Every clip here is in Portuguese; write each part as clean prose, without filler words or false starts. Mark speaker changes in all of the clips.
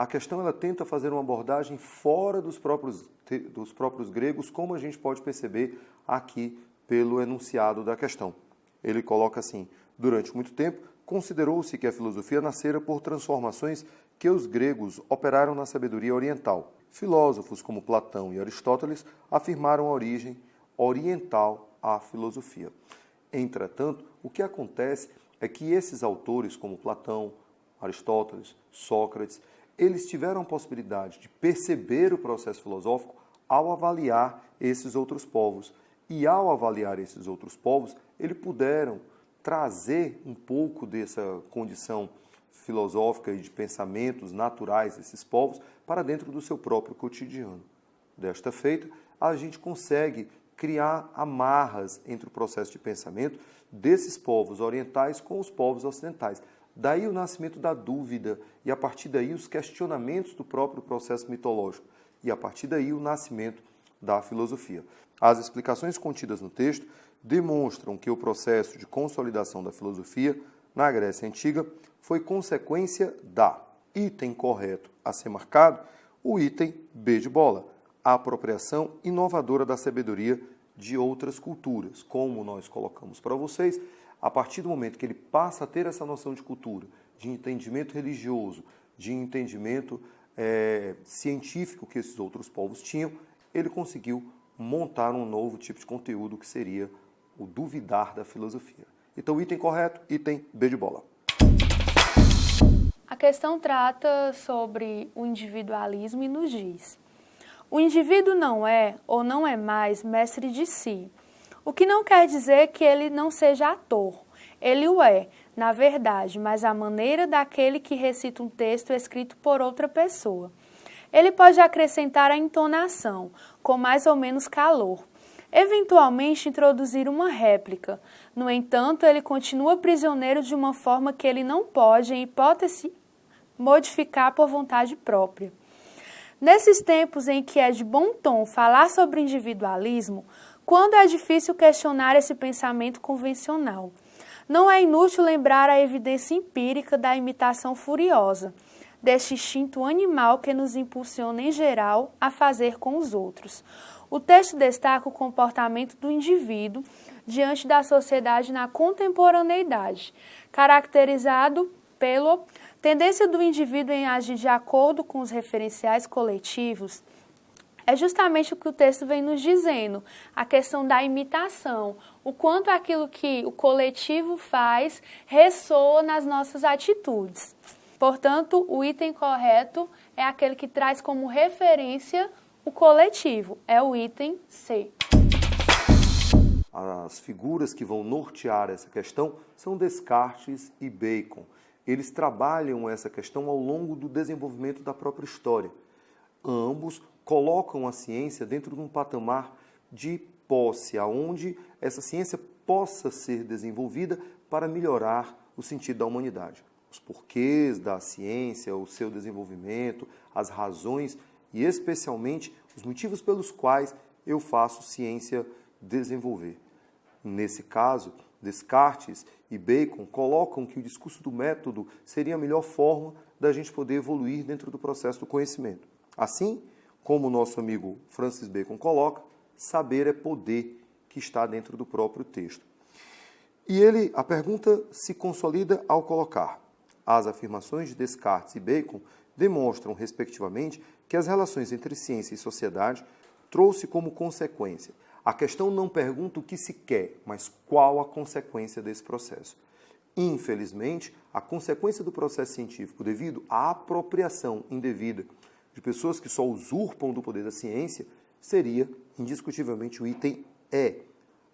Speaker 1: questão ela tenta fazer uma abordagem fora dos próprios gregos, como a gente pode perceber aqui pelo enunciado da questão. Ele coloca assim: durante muito tempo, considerou-se que a filosofia nascera por transformações que os gregos operaram na sabedoria oriental. Filósofos como Platão e Aristóteles afirmaram a origem oriental à filosofia. Entretanto, o que acontece é que esses autores, como Platão, Aristóteles, Sócrates, eles tiveram a possibilidade de perceber o processo filosófico ao avaliar esses outros povos. E ao avaliar esses outros povos, eles puderam trazer um pouco dessa condição filosófica e de pensamentos naturais desses povos para dentro do seu próprio cotidiano. Desta feita, a gente consegue criar amarras entre o processo de pensamento desses povos orientais com os povos ocidentais. Daí o nascimento da dúvida e, a partir daí, os questionamentos do próprio processo mitológico. E, a partir daí, o nascimento da filosofia. As explicações contidas no texto demonstram que o processo de consolidação da filosofia na Grécia Antiga foi consequência da item correto a ser marcado, o item B de bola, a apropriação inovadora da sabedoria de outras culturas. Como nós colocamos para vocês, a partir do momento que ele passa a ter essa noção de cultura, de entendimento religioso, de entendimento científico que esses outros povos tinham, ele conseguiu montar um novo tipo de conteúdo que seria o duvidar da filosofia. Então, item correto, item B de bola.
Speaker 2: A questão trata sobre o individualismo e nos diz: o indivíduo não é ou não é mais mestre de si, o que não quer dizer que ele não seja ator. Ele o é, na verdade, mas à maneira daquele que recita um texto escrito por outra pessoa. Ele pode acrescentar a entonação, com mais ou menos calor, eventualmente introduzir uma réplica. No entanto, ele continua prisioneiro de uma forma que ele não pode, em hipótese, modificar por vontade própria. Nesses tempos em que é de bom tom falar sobre individualismo, quando é difícil questionar esse pensamento convencional, não é inútil lembrar a evidência empírica da imitação furiosa, deste instinto animal que nos impulsiona em geral a fazer com os outros. O texto destaca o comportamento do indivíduo diante da sociedade na contemporaneidade, caracterizado pela tendência do indivíduo em agir de acordo com os referenciais coletivos. É justamente o que o texto vem nos dizendo, a questão da imitação, o quanto aquilo que o coletivo faz ressoa nas nossas atitudes. Portanto, o item correto é aquele que traz como referência o coletivo, é o item C.
Speaker 1: As figuras que vão nortear essa questão são Descartes e Bacon. Eles trabalham essa questão ao longo do desenvolvimento da própria história. Ambos colocam a ciência dentro de um patamar de posse, onde essa ciência possa ser desenvolvida para melhorar o sentido da humanidade. Os porquês da ciência, o seu desenvolvimento, as razões e, especialmente, os motivos pelos quais eu faço ciência desenvolver. Nesse caso, Descartes e Bacon colocam que o discurso do método seria a melhor forma da gente poder evoluir dentro do processo do conhecimento. Assim, como o nosso amigo Francis Bacon coloca, saber é poder, que está dentro do próprio texto. E a pergunta se consolida ao colocar: as afirmações de Descartes e Bacon demonstram, respectivamente, que as relações entre ciência e sociedade trouxe como consequência. A questão não pergunta o que se quer, mas qual a consequência desse processo. Infelizmente, a consequência do processo científico, devido à apropriação indevida de pessoas que só usurpam do poder da ciência, seria, indiscutivelmente, o item E,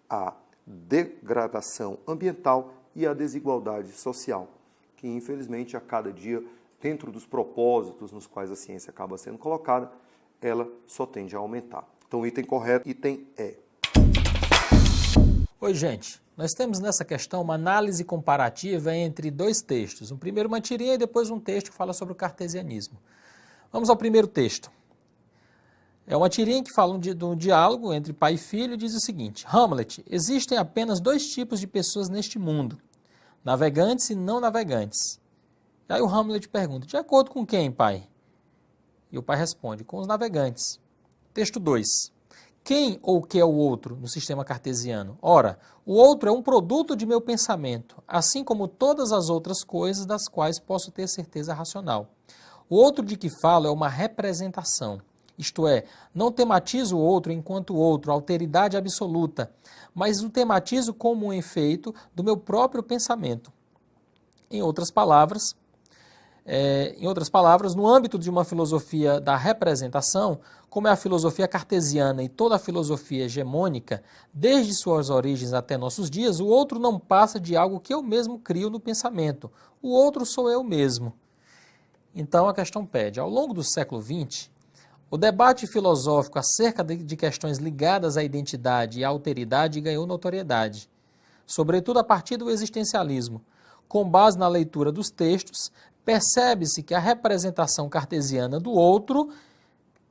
Speaker 1: a degradação ambiental e a desigualdade social, que, infelizmente, a cada dia, dentro dos propósitos nos quais a ciência acaba sendo colocada, ela só tende a aumentar. Então, o item correto, item E.
Speaker 3: Oi, gente. Nós temos nessa questão uma análise comparativa entre dois textos. Um primeiro uma tirinha e depois um texto que fala sobre o cartesianismo. Vamos ao primeiro texto. É uma tirinha que fala de um diálogo entre pai e filho e diz o seguinte: Hamlet, existem apenas dois tipos de pessoas neste mundo, navegantes e não navegantes. E aí o Hamlet pergunta: de acordo com quem, pai? E o pai responde, com os navegantes. Texto 2. Quem ou que é o outro no sistema cartesiano? Ora, o outro é um produto de meu pensamento, assim como todas as outras coisas das quais posso ter certeza racional. O outro de que falo é uma representação, isto é, não tematizo o outro enquanto outro, alteridade absoluta, mas o tematizo como um efeito do meu próprio pensamento. Em outras palavras, no âmbito de uma filosofia da representação, como é a filosofia cartesiana e toda a filosofia hegemônica, desde suas origens até nossos dias, o outro não passa de algo que eu mesmo crio no pensamento. O outro sou eu mesmo. Então a questão pede, ao longo do século XX, o debate filosófico acerca de questões ligadas à identidade e à alteridade ganhou notoriedade, sobretudo a partir do existencialismo. Com base na leitura dos textos, percebe-se que a representação cartesiana do outro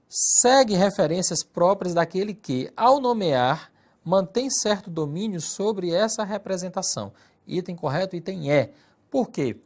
Speaker 3: segue referências próprias daquele que, ao nomear, mantém certo domínio sobre essa representação. Item correto, item E. Por quê?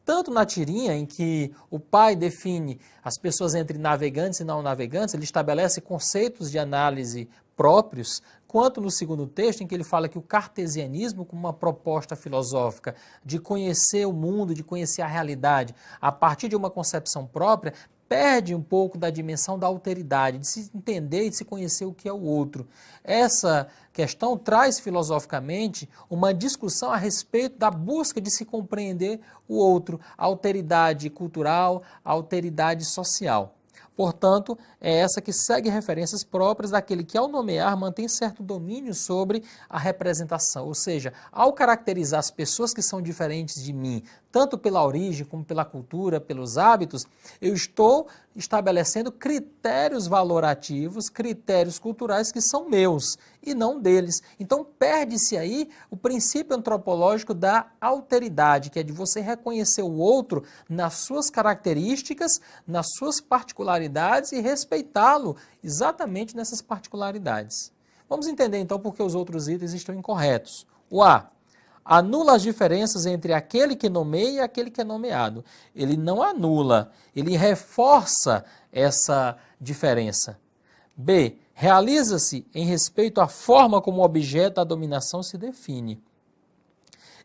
Speaker 3: Tanto na tirinha em que o pai define as pessoas entre navegantes e não navegantes, ele estabelece conceitos de análise próprios, quanto no segundo texto em que ele fala que o cartesianismo, como uma proposta filosófica de conhecer o mundo, de conhecer a realidade, a partir de uma concepção própria, perde um pouco da dimensão da alteridade, de se entender e de se conhecer o que é o outro. Essa questão traz filosoficamente uma discussão a respeito da busca de se compreender o outro, a alteridade cultural, a alteridade social. Portanto, é essa que segue referências próprias daquele que, ao nomear, mantém certo domínio sobre a representação. Ou seja, ao caracterizar as pessoas que são diferentes de mim, tanto pela origem como pela cultura, pelos hábitos, eu estou estabelecendo critérios valorativos, critérios culturais que são meus e não deles. Então, perde-se aí o princípio antropológico da alteridade, que é de você reconhecer o outro nas suas características, nas suas particularidades e respeitá-lo exatamente nessas particularidades. Vamos entender então por que os outros itens estão incorretos. O A. Anula as diferenças entre aquele que nomeia e aquele que é nomeado. Ele não anula, ele reforça essa diferença. B. Realiza-se em respeito à forma como o objeto da dominação se define.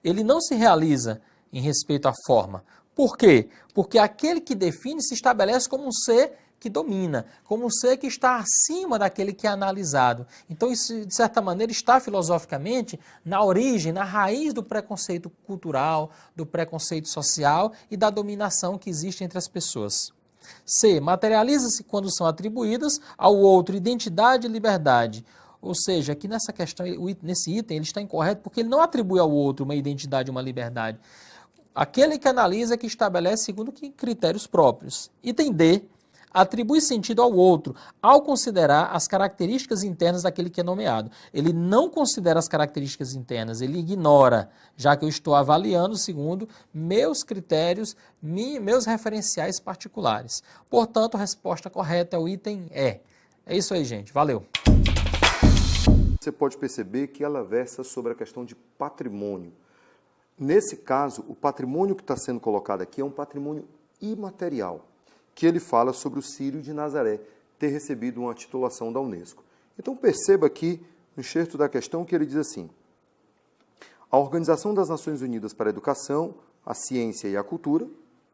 Speaker 3: Ele não se realiza em respeito à forma. Por quê? Porque aquele que define se estabelece como um ser que domina, como um ser que está acima daquele que é analisado. Então isso, de certa maneira, está filosoficamente na origem, na raiz do preconceito cultural, do preconceito social e da dominação que existe entre as pessoas. C. Materializa-se quando são atribuídas ao outro identidade e liberdade. Ou seja, aqui nessa questão, nesse item, ele está incorreto porque ele não atribui ao outro uma identidade e uma liberdade. Aquele que analisa é que estabelece segundo critérios próprios. Item D. Atribui sentido ao outro, ao considerar as características internas daquele que é nomeado. Ele não considera as características internas, ele ignora, já que eu estou avaliando segundo meus critérios, meus referenciais particulares. Portanto, a resposta correta é o item E. É isso aí, gente. Valeu!
Speaker 1: Você pode perceber que ela versa sobre a questão de patrimônio. Nesse caso, o patrimônio que está sendo colocado aqui é um patrimônio imaterial, que ele fala sobre o Círio de Nazaré ter recebido uma titulação da Unesco. Então perceba aqui, no enxerto da questão, que ele diz assim: a Organização das Nações Unidas para a Educação, a Ciência e a Cultura,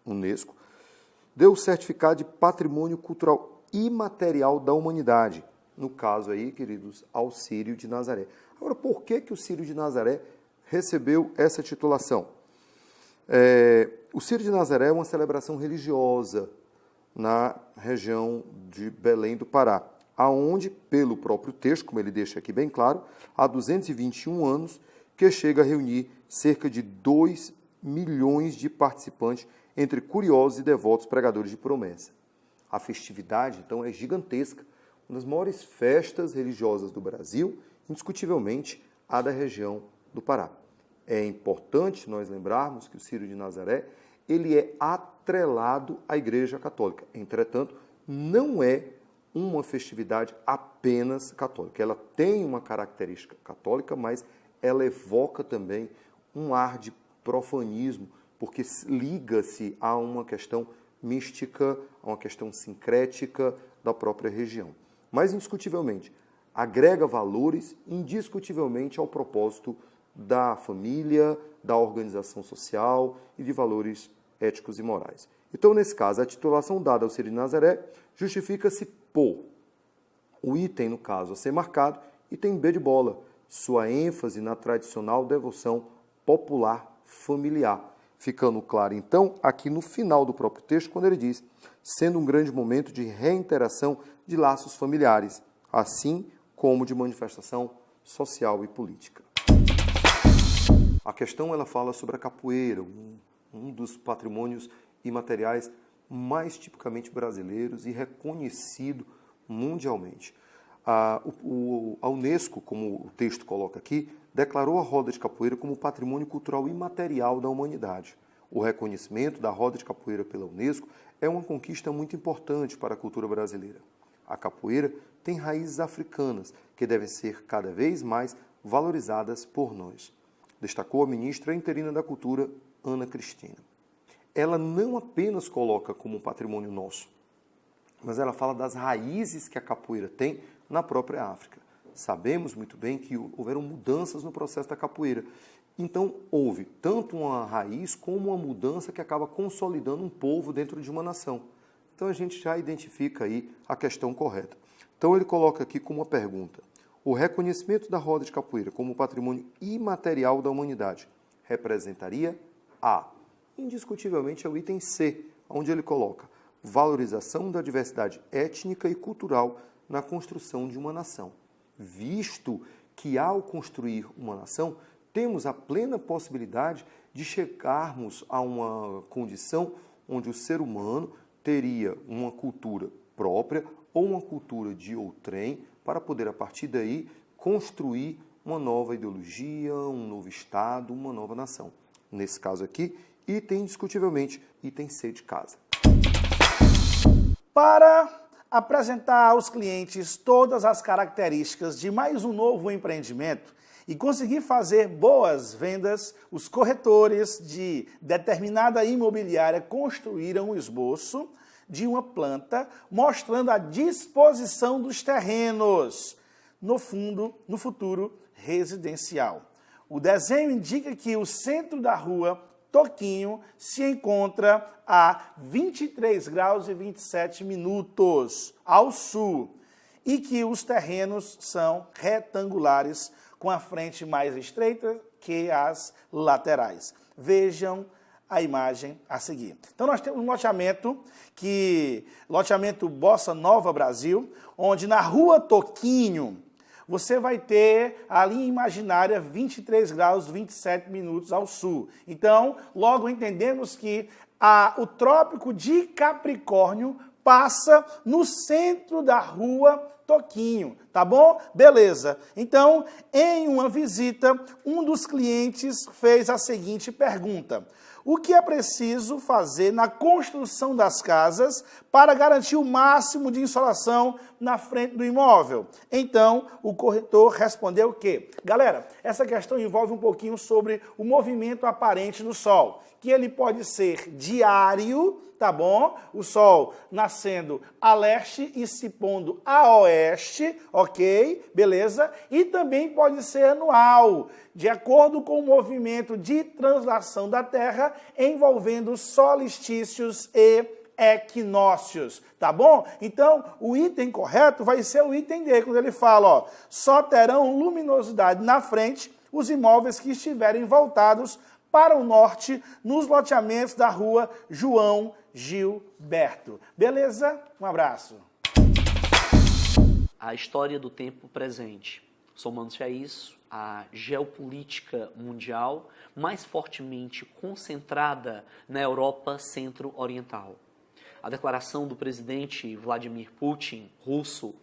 Speaker 1: Unesco, deu o certificado de Patrimônio Cultural Imaterial da Humanidade, no caso aí, queridos, ao Círio de Nazaré. Agora, por que o Círio de Nazaré recebeu essa titulação? O Círio de Nazaré é uma celebração religiosa na região de Belém do Pará, aonde, pelo próprio texto, como ele deixa aqui bem claro, há 221 anos que chega a reunir cerca de 2 milhões de participantes entre curiosos e devotos pregadores de promessa. A festividade, então, é gigantesca, uma das maiores festas religiosas do Brasil, indiscutivelmente a da região do Pará. É importante nós lembrarmos que o Círio de Nazaré ele é atrelado à Igreja Católica. Entretanto, não é uma festividade apenas católica. Ela tem uma característica católica, mas ela evoca também um ar de profanismo, porque liga-se a uma questão mística, a uma questão sincrética da própria região. Mas, indiscutivelmente, agrega valores indiscutivelmente ao propósito da família, da organização social e de valores éticos e morais. Então, nesse caso, a titulação dada ao Círio de Nazaré justifica-se por o item, no caso, a ser marcado, item B de bola, sua ênfase na tradicional devoção popular familiar. Ficando claro, então, aqui no final do próprio texto, quando ele diz, sendo um grande momento de reinteração de laços familiares, assim como de manifestação social e política. A questão ela fala sobre a capoeira, um dos patrimônios imateriais mais tipicamente brasileiros e reconhecido mundialmente. A Unesco, como o texto coloca aqui, declarou a roda de capoeira como patrimônio cultural imaterial da humanidade. O reconhecimento da roda de capoeira pela Unesco é uma conquista muito importante para a cultura brasileira. A capoeira tem raízes africanas que devem ser cada vez mais valorizadas por nós, destacou a ministra interina da Cultura, Ana Cristina. Ela não apenas coloca como um patrimônio nosso, mas ela fala das raízes que a capoeira tem na própria África. Sabemos muito bem que houveram mudanças no processo da capoeira. Então, houve tanto uma raiz como uma mudança que acaba consolidando um povo dentro de uma nação. Então, a gente já identifica aí a questão correta. Então, ele coloca aqui como uma pergunta. O reconhecimento da roda de capoeira como patrimônio imaterial da humanidade representaria A. Indiscutivelmente é o item C, onde ele coloca valorização da diversidade étnica e cultural na construção de uma nação. Visto que, ao construir uma nação, temos a plena possibilidade de chegarmos a uma condição onde o ser humano teria uma cultura própria ou uma cultura de outrem para poder, a partir daí, construir uma nova ideologia, um novo Estado, uma nova nação. Nesse caso aqui, item indiscutivelmente, item C de casa.
Speaker 4: Para apresentar aos clientes todas as características de mais um novo empreendimento e conseguir fazer boas vendas, os corretores de determinada imobiliária construíram um esboço de uma planta mostrando a disposição dos terrenos no futuro residencial. O desenho indica que o centro da rua Toquinho se encontra a 23 graus e 27 minutos ao sul e que os terrenos são retangulares com a frente mais estreita que as laterais. Vejam a imagem a seguir. Então nós temos um loteamento Bossa Nova Brasil, onde na rua Toquinho você vai ter a linha imaginária 23 graus 27 minutos ao sul. Então, logo entendemos que o Trópico de Capricórnio passa no centro da rua Toquinho, tá bom? Beleza. Então, em uma visita, um dos clientes fez a seguinte pergunta: o que é preciso fazer na construção das casas para garantir o máximo de insolação na frente do imóvel? Então, o corretor respondeu o quê? Galera, essa questão envolve um pouquinho sobre o movimento aparente do sol, que ele pode ser diário, tá bom? O sol nascendo a leste e se pondo a oeste, ok? Beleza? E também pode ser anual, de acordo com o movimento de translação da Terra envolvendo solstícios e equinócios, tá bom? Então, o item correto vai ser o item D, quando ele fala, ó, só terão luminosidade na frente os imóveis que estiverem voltados para o norte nos loteamentos da rua João Gilberto. Beleza? Um abraço.
Speaker 5: A história do tempo presente. Somando-se a isso, a geopolítica mundial mais fortemente concentrada na Europa centro-oriental. A declaração do presidente Vladimir Putin, russo,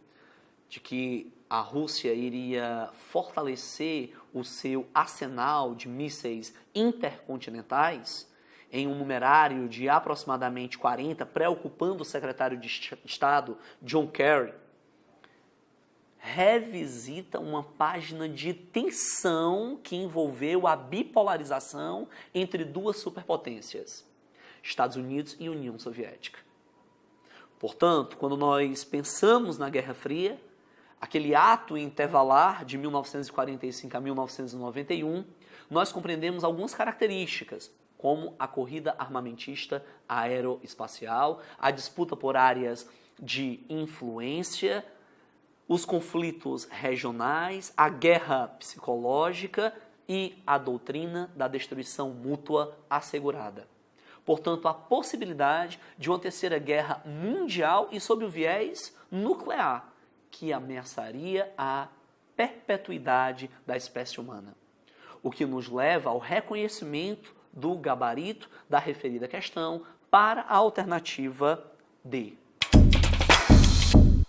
Speaker 5: de que a Rússia iria fortalecer o seu arsenal de mísseis intercontinentais em um numerário de aproximadamente 40, preocupando o secretário de Estado, John Kerry, revisita uma página de tensão que envolveu a bipolarização entre duas superpotências. Estados Unidos e União Soviética. Portanto, quando nós pensamos na Guerra Fria, aquele ato intervalar de 1945 a 1991, nós compreendemos algumas características, como a corrida armamentista aeroespacial, a disputa por áreas de influência, os conflitos regionais, a guerra psicológica e a doutrina da destruição mútua assegurada. Portanto, a possibilidade de uma terceira guerra mundial e sob o viés nuclear, que ameaçaria a perpetuidade da espécie humana. O que nos leva ao reconhecimento do gabarito da referida questão para a alternativa D.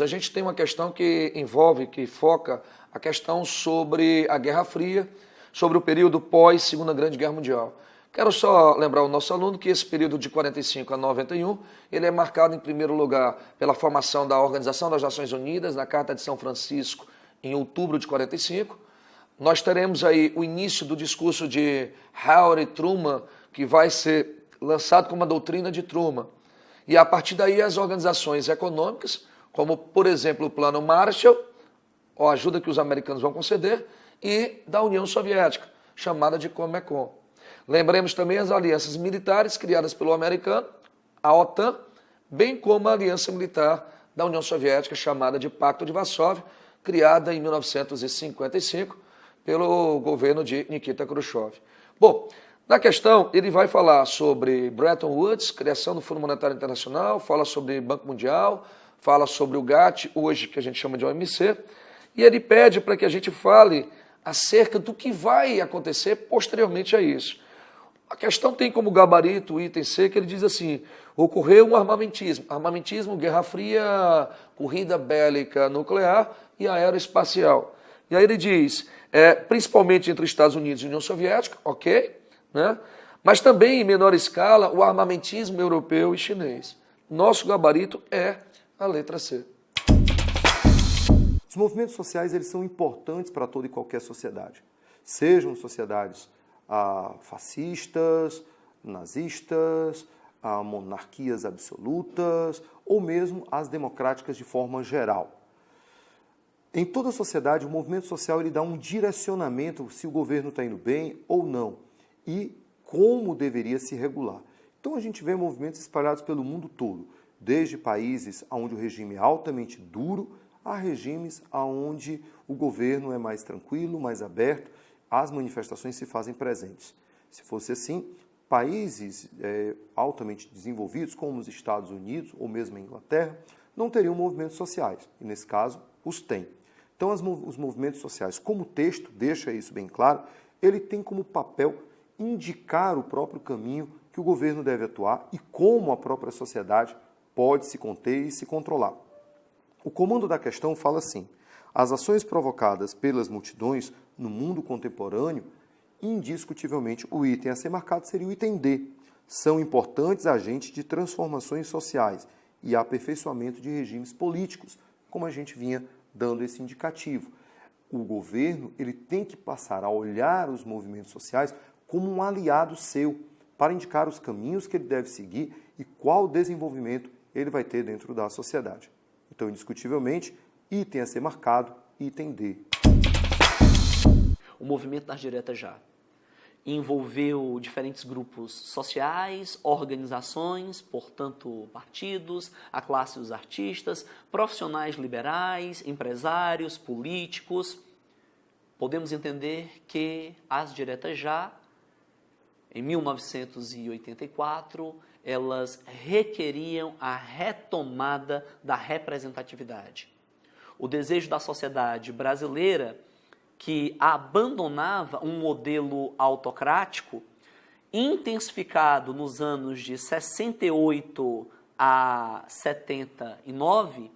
Speaker 6: A gente tem uma questão que envolve, que foca a questão sobre a Guerra Fria, sobre o período pós Segunda Grande Guerra Mundial. Quero só lembrar o nosso aluno que esse período de 45 a 91, ele é marcado em primeiro lugar pela formação da Organização das Nações Unidas, na Carta de São Francisco, em outubro de 45. Nós teremos aí o início do discurso de Howard Truman, que vai ser lançado como a doutrina de Truman. E a partir daí as organizações econômicas, como por exemplo o Plano Marshall, a ajuda que os americanos vão conceder, e da União Soviética, chamada de Comecon. Lembremos também as alianças militares criadas pelo americano, a OTAN, bem como a aliança militar da União Soviética, chamada de Pacto de Varsóvia, criada em 1955 pelo governo de Nikita Khrushchev. Bom, na questão, ele vai falar sobre Bretton Woods, criação do Fundo Monetário Internacional, fala sobre Banco Mundial, fala sobre o GATT, hoje que a gente chama de OMC, e ele pede para que a gente fale acerca do que vai acontecer posteriormente a isso. A questão tem como gabarito o item C, que ele diz assim, ocorreu um armamentismo, Guerra Fria, corrida bélica nuclear e aeroespacial. E aí ele diz, principalmente entre Estados Unidos e União Soviética, ok, né? Mas também em menor escala o armamentismo europeu e chinês. Nosso gabarito é a letra C.
Speaker 1: Os movimentos sociais eles são importantes para toda e qualquer sociedade. Sejam sociedades fascistas, nazistas, monarquias absolutas ou mesmo as democráticas de forma geral. Em toda sociedade, o movimento social ele dá um direcionamento se o governo está indo bem ou não e como deveria se regular. Então a gente vê movimentos espalhados pelo mundo todo, desde países onde o regime é altamente duro a regimes onde o governo é mais tranquilo, mais aberto, as manifestações se fazem presentes. Se fosse assim, países altamente desenvolvidos, como os Estados Unidos ou mesmo a Inglaterra, não teriam movimentos sociais, e nesse caso os têm. Então os movimentos sociais, como o texto deixa isso bem claro, ele tem como papel indicar o próprio caminho que o governo deve atuar e como a própria sociedade pode se conter e se controlar. O comando da questão fala assim, as ações provocadas pelas multidões no mundo contemporâneo, indiscutivelmente o item a ser marcado seria o item D, são importantes agentes de transformações sociais e aperfeiçoamento de regimes políticos, como a gente vinha dando esse indicativo. O governo ele tem que passar a olhar os movimentos sociais como um aliado seu, para indicar os caminhos que ele deve seguir e qual desenvolvimento ele vai ter dentro da sociedade. Então, indiscutivelmente, item a ser marcado, item D.
Speaker 5: O movimento das diretas já envolveu diferentes grupos sociais, organizações, portanto, partidos, a classe dos artistas, profissionais liberais, empresários, políticos. Podemos entender que as diretas já, em 1984, elas requeriam a retomada da representatividade. O desejo da sociedade brasileira que abandonava um modelo autocrático, intensificado nos anos de 68 a 79,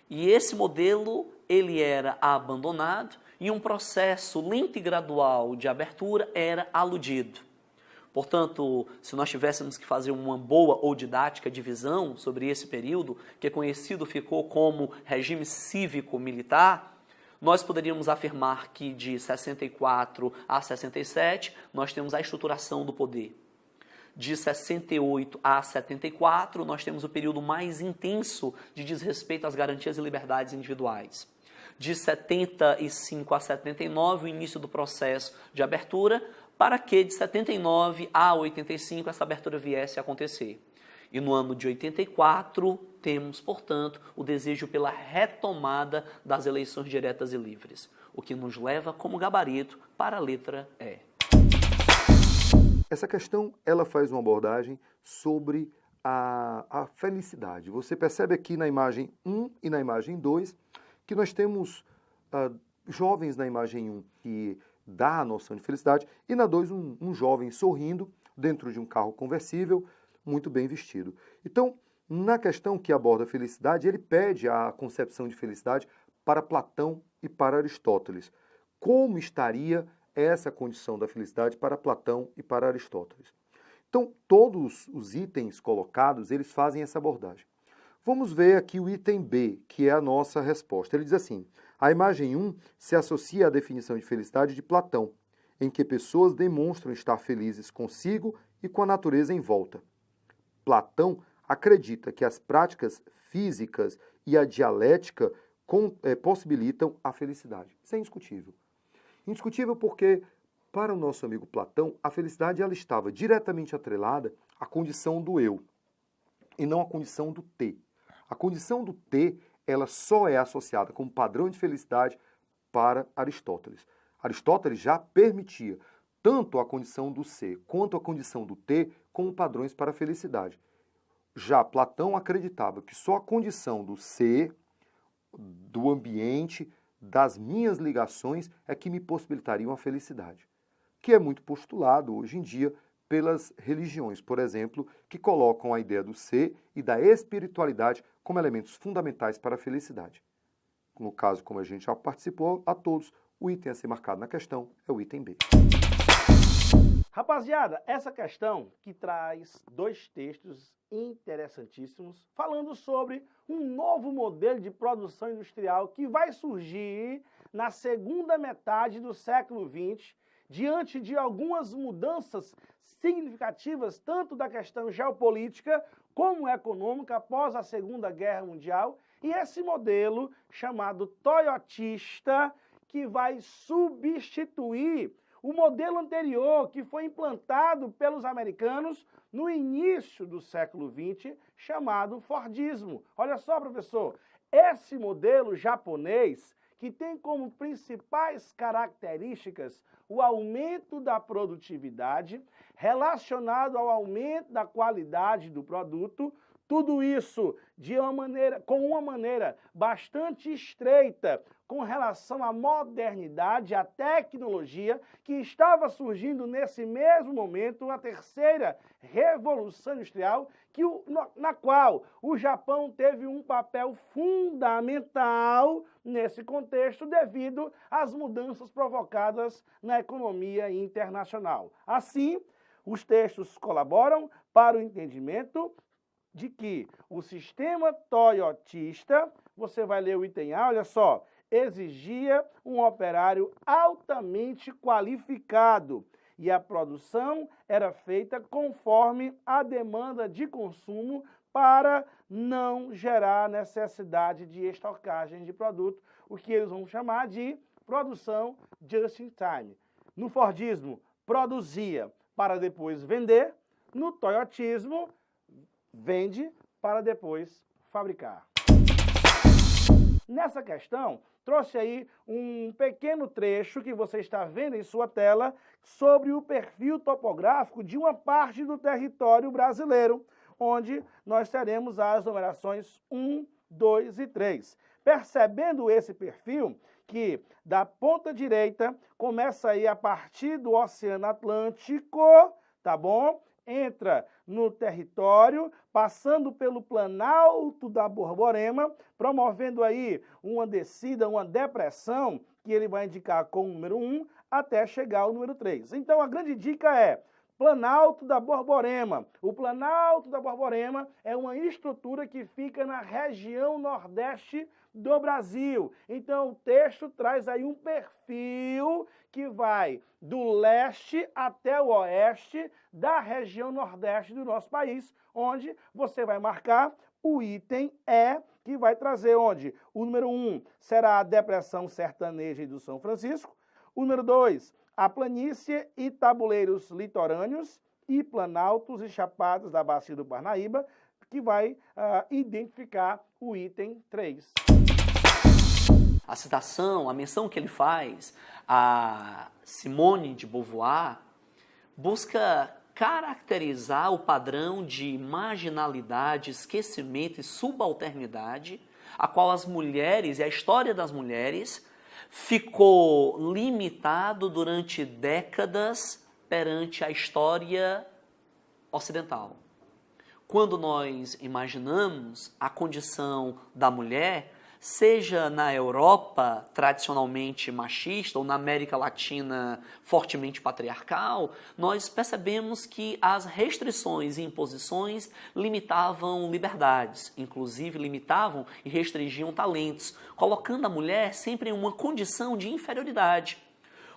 Speaker 5: e esse modelo ele era abandonado e um processo lento e gradual de abertura era aludido. Portanto, se nós tivéssemos que fazer uma boa ou didática divisão sobre esse período, que conhecido ficou como regime cívico-militar, nós poderíamos afirmar que de 64 a 67 nós temos a estruturação do poder. De 68 a 74, nós temos o período mais intenso de desrespeito às garantias e liberdades individuais. De 75 a 79, o início do processo de abertura, para que de 79 a 85 essa abertura viesse a acontecer. E no ano de 84, temos, portanto, o desejo pela retomada das eleições diretas e livres, o que nos leva como gabarito para a letra E.
Speaker 1: Essa questão, ela faz uma abordagem sobre a felicidade. Você percebe aqui na imagem 1 e na imagem 2 que nós temos jovens na imagem 1 que dá a noção de felicidade e na 2 um jovem sorrindo dentro de um carro conversível, muito bem vestido. Então, na questão que aborda a felicidade, ele pede a concepção de felicidade para Platão e para Aristóteles. Como estaria essa condição da felicidade para Platão e para Aristóteles? Então, todos os itens colocados, eles fazem essa abordagem. Vamos ver aqui o item B, que é a nossa resposta. Ele diz assim: a imagem 1 se associa à definição de felicidade de Platão, em que pessoas demonstram estar felizes consigo e com a natureza em volta. Platão acredita que as práticas físicas e a dialética possibilitam a felicidade. Isso é indiscutível. Indiscutível porque, para o nosso amigo Platão, a felicidade ela estava diretamente atrelada à condição do eu e não à condição do T. A condição do T, ela só é associada como padrão de felicidade para Aristóteles. Aristóteles já permitia tanto a condição do C quanto a condição do T como padrões para a felicidade. Já Platão acreditava que só a condição do C, do ambiente, das minhas ligações é que me possibilitariam a felicidade, que é muito postulado hoje em dia pelas religiões, por exemplo, que colocam a ideia do ser e da espiritualidade como elementos fundamentais para a felicidade. No caso, como a gente já participou, a todos, o item a ser marcado na questão é o item B.
Speaker 4: Rapaziada, essa questão que traz 2 textos interessantíssimos falando sobre um novo modelo de produção industrial que vai surgir na segunda metade do século XX, diante de algumas mudanças significativas, tanto da questão geopolítica como econômica após a Segunda Guerra Mundial, e esse modelo chamado toyotista, que vai substituir o modelo anterior que foi implantado pelos americanos no início do século XX, chamado Fordismo. Olha só, professor, esse modelo japonês, que tem como principais características o aumento da produtividade, relacionado ao aumento da qualidade do produto, tudo isso com uma maneira bastante estreita com relação à modernidade, à tecnologia, que estava surgindo nesse mesmo momento, uma terceira revolução industrial, na qual o Japão teve um papel fundamental nesse contexto devido às mudanças provocadas na economia internacional. Assim, os textos colaboram para o entendimento de que o sistema toyotista, você vai ler o item A, olha só, exigia um operário altamente qualificado e a produção era feita conforme a demanda de consumo para não gerar necessidade de estocagem de produto, o que eles vão chamar de produção just in time. No Fordismo, produzia para depois vender, no toyotismo, vende para depois fabricar. Nessa questão, trouxe aí um pequeno trecho que você está vendo em sua tela sobre o perfil topográfico de uma parte do território brasileiro, onde nós teremos as numerações 1, 2 e 3. Percebendo esse perfil, que da ponta direita começa aí a partir do Oceano Atlântico, tá bom? Entra no território, passando pelo Planalto da Borborema, promovendo aí uma descida, uma depressão, que ele vai indicar com o número 1, até chegar ao número 3. Então, a grande dica é Planalto da Borborema. O Planalto da Borborema é uma estrutura que fica na região nordeste do Brasil. Então, o texto traz aí um perfil que vai do leste até o oeste da região nordeste do nosso país, onde você vai marcar o item E, que vai trazer onde? O número 1 será a depressão sertaneja do São Francisco. O número 2, a planície e tabuleiros litorâneos e planaltos e chapadas da Bacia do Parnaíba, que vai identificar o item 3.
Speaker 5: A citação, a menção que ele faz a Simone de Beauvoir busca caracterizar o padrão de marginalidade, esquecimento e subalternidade, a qual as mulheres e a história das mulheres ficou limitado durante décadas perante a história ocidental. Quando nós imaginamos a condição da mulher, seja na Europa tradicionalmente machista ou na América Latina fortemente patriarcal, nós percebemos que as restrições e imposições limitavam liberdades, inclusive limitavam e restringiam talentos, colocando a mulher sempre em uma condição de inferioridade.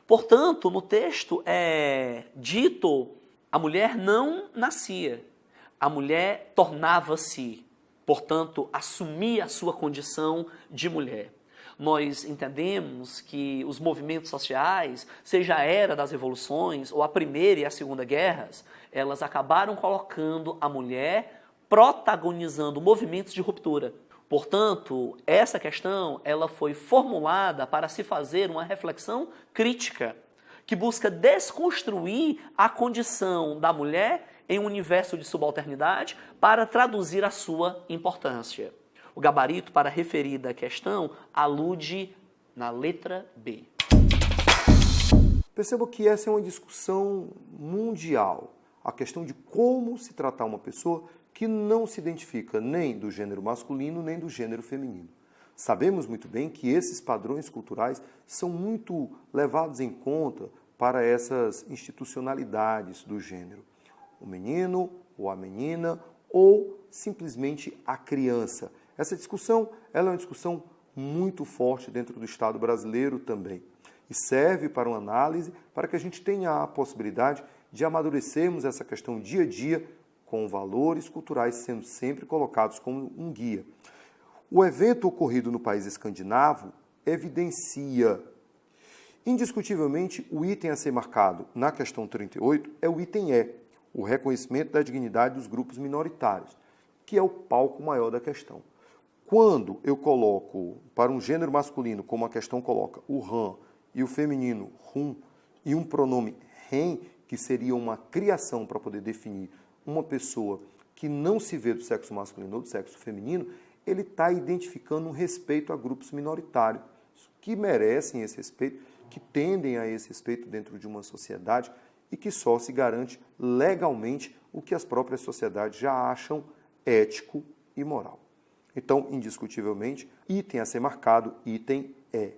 Speaker 5: Portanto, no texto é dito, a mulher não nascia, a mulher tornava-se, portanto, assumia a sua condição de mulher. Nós entendemos que os movimentos sociais, seja a era das revoluções ou a Primeira e a Segunda Guerras, elas acabaram colocando a mulher protagonizando movimentos de ruptura. Portanto, essa questão ela foi formulada para se fazer uma reflexão crítica, que busca desconstruir a condição da mulher em um universo de subalternidade para traduzir a sua importância. O gabarito para a referida questão alude na letra B.
Speaker 1: Perceba que essa é uma discussão mundial, a questão de como se tratar uma pessoa que não se identifica nem do gênero masculino nem do gênero feminino. Sabemos muito bem que esses padrões culturais são muito levados em conta para essas institucionalidades do gênero. O menino ou a menina ou simplesmente a criança. Essa discussão ela é uma discussão muito forte dentro do Estado brasileiro também. E serve para uma análise para que a gente tenha a possibilidade de amadurecermos essa questão dia a dia com valores culturais sendo sempre colocados como um guia. O evento ocorrido no país escandinavo evidencia, indiscutivelmente, o item a ser marcado na questão 38 é o item E, o reconhecimento da dignidade dos grupos minoritários, que é o palco maior da questão. Quando eu coloco para um gênero masculino, como a questão coloca, o ran, e o feminino, rum, e um pronome hen, que seria uma criação para poder definir uma pessoa que não se vê do sexo masculino ou do sexo feminino, ele está identificando um respeito a grupos minoritários, que merecem esse respeito, que tendem a esse respeito dentro de uma sociedade e que só se garante legalmente o que as próprias sociedades já acham ético e moral. Então, indiscutivelmente, item a ser marcado, item E.